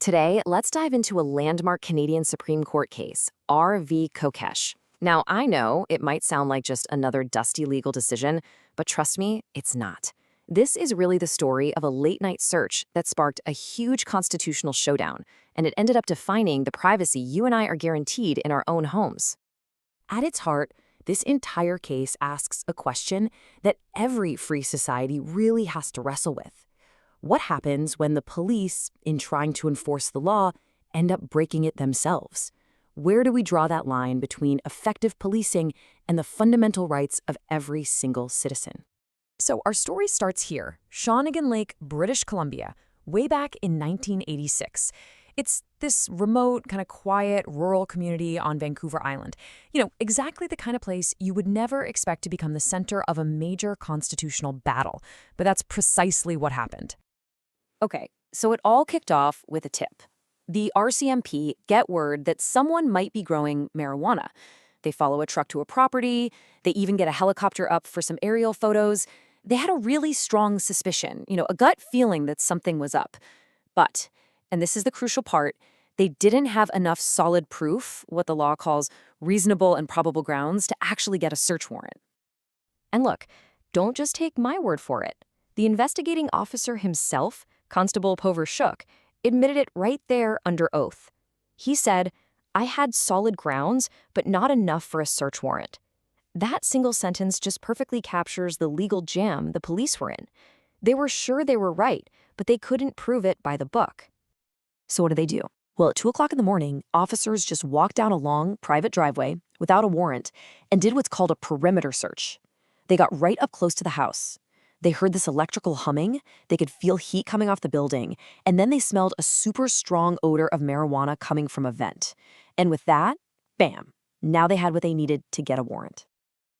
Today, let's dive into a landmark Canadian Supreme Court case, R v. Kokesch. Now, I know it might sound like just another dusty legal decision, but trust me, it's not. This is really the story of a late-night search that sparked a huge constitutional showdown, and it ended up defining the privacy you and I are guaranteed in our own homes. At its heart, this entire case asks a question that every free society really has to wrestle with. What happens when the police, in trying to enforce the law, end up breaking it themselves? Where do we draw that line between effective policing and the fundamental rights of every single citizen? So our story starts here, Shawnigan Lake, British Columbia, way back in 1986. It's this remote, kind of quiet, rural community on Vancouver Island. Exactly the kind of place you would never expect to become the center of a major constitutional battle. But that's precisely what happened. Okay, so it all kicked off with a tip. The RCMP get word that someone might be growing marijuana. They follow a truck to a property. They even get a helicopter up for some aerial photos. They had a really strong suspicion, a gut feeling that something was up. But, and this is the crucial part, they didn't have enough solid proof, what the law calls reasonable and probable grounds, to actually get a search warrant. And look, don't just take my word for it. The investigating officer himself, Constable Pover-Shook, admitted it right there under oath. He said, "I had solid grounds, but not enough for a search warrant." That single sentence just perfectly captures the legal jam the police were in. They were sure they were right, but they couldn't prove it by the book. So what do? Well, at 2 o'clock in the morning, officers just walked down a long, private driveway without a warrant and did what's called a perimeter search. They got right up close to the house. They heard this electrical humming, they could feel heat coming off the building, and then they smelled a super strong odor of marijuana coming from a vent. And with that, bam, now they had what they needed to get a warrant.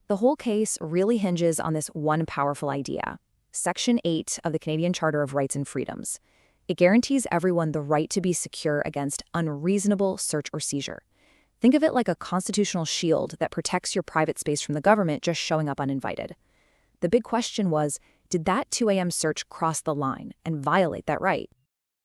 The whole case really hinges on this one powerful idea, Section 8 of the Canadian Charter of Rights and Freedoms. It guarantees everyone the right to be secure against unreasonable search or seizure. Think of it like a constitutional shield that protects your private space from the government just showing up uninvited. The big question was, did that 2 a.m. search cross the line and violate that right?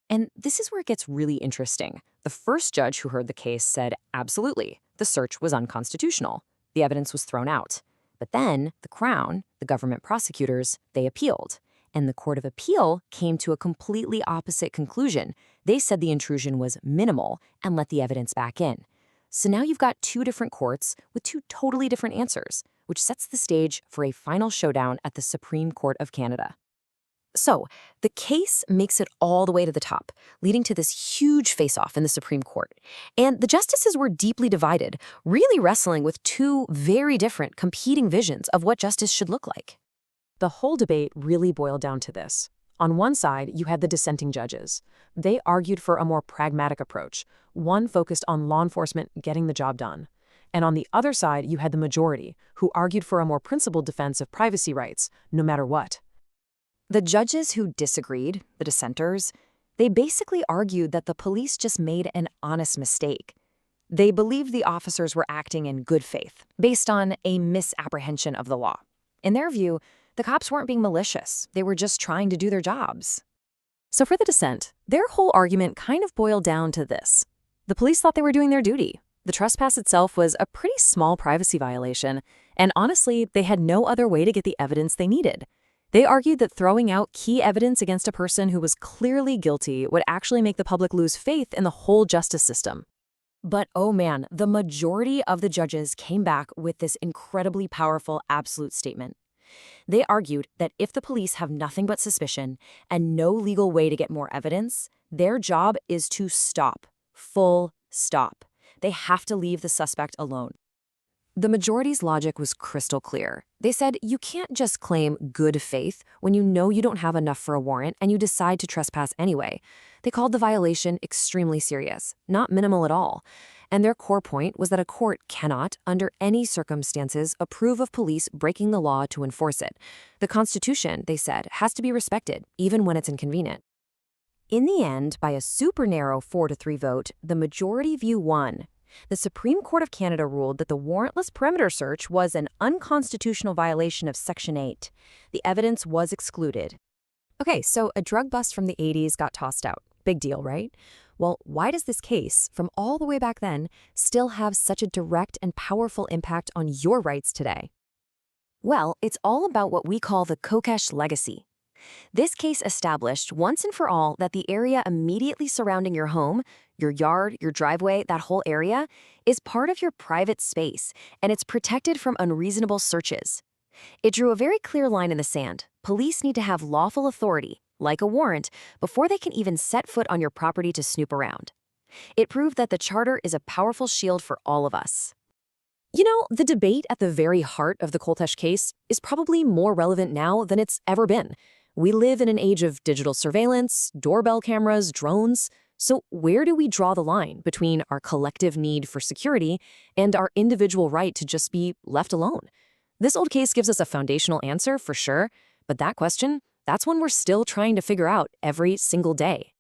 And this is where it gets really interesting. The first judge who heard the case said, absolutely, the search was unconstitutional. The evidence was thrown out. But then the Crown, the government prosecutors, they appealed. And the Court of Appeal came to a completely opposite conclusion. They said the intrusion was minimal and let the evidence back in. So now you've got 2 different courts with 2 totally different answers, which sets the stage for a final showdown at the Supreme Court of Canada. So, the case makes it all the way to the top, leading to this huge face-off in the Supreme Court. And the justices were deeply divided, really wrestling with 2 very different competing visions of what justice should look like. The whole debate really boiled down to this. On one side, you had the dissenting judges. They argued for a more pragmatic approach, one focused on law enforcement getting the job done. And on the other side, you had the majority, who argued for a more principled defense of privacy rights, no matter what. The judges who disagreed, the dissenters, they basically argued that the police just made an honest mistake. They believed the officers were acting in good faith, based on a misapprehension of the law. In their view, the cops weren't being malicious. They were just trying to do their jobs. So for the dissent, their whole argument kind of boiled down to this. The police thought they were doing their duty. The trespass itself was a pretty small privacy violation, and honestly, they had no other way to get the evidence they needed. They argued that throwing out key evidence against a person who was clearly guilty would actually make the public lose faith in the whole justice system. But oh man, the majority of the judges came back with this incredibly powerful absolute statement. They argued that if the police have nothing but suspicion and no legal way to get more evidence, their job is to stop. Full stop. They have to leave the suspect alone. The majority's logic was crystal clear. They said you can't just claim good faith when you know you don't have enough for a warrant and you decide to trespass anyway. They called the violation extremely serious, not minimal at all. And their core point was that a court cannot, under any circumstances, approve of police breaking the law to enforce it. The Constitution, they said, has to be respected, even when it's inconvenient. In the end, by a super narrow 4-3 vote, the majority view won. The Supreme Court of Canada ruled that the warrantless perimeter search was an unconstitutional violation of Section 8. The evidence was excluded. Okay, so a drug bust from the 80s got tossed out. Big deal, right? Well, why does this case, from all the way back then, still have such a direct and powerful impact on your rights today? Well, it's all about what we call the Kokesh legacy. This case established once and for all that the area immediately surrounding your home, your yard, your driveway, that whole area, is part of your private space, and it's protected from unreasonable searches. It drew a very clear line in the sand. Police need to have lawful authority, like a warrant, before they can even set foot on your property to snoop around. It proved that the charter is a powerful shield for all of us. You know, the debate at the very heart of the Kokesh case is probably more relevant now than it's ever been. We live in an age of digital surveillance, doorbell cameras, drones. So where do we draw the line between our collective need for security and our individual right to just be left alone? This old case gives us a foundational answer for sure, but that question, that's one we're still trying to figure out every single day.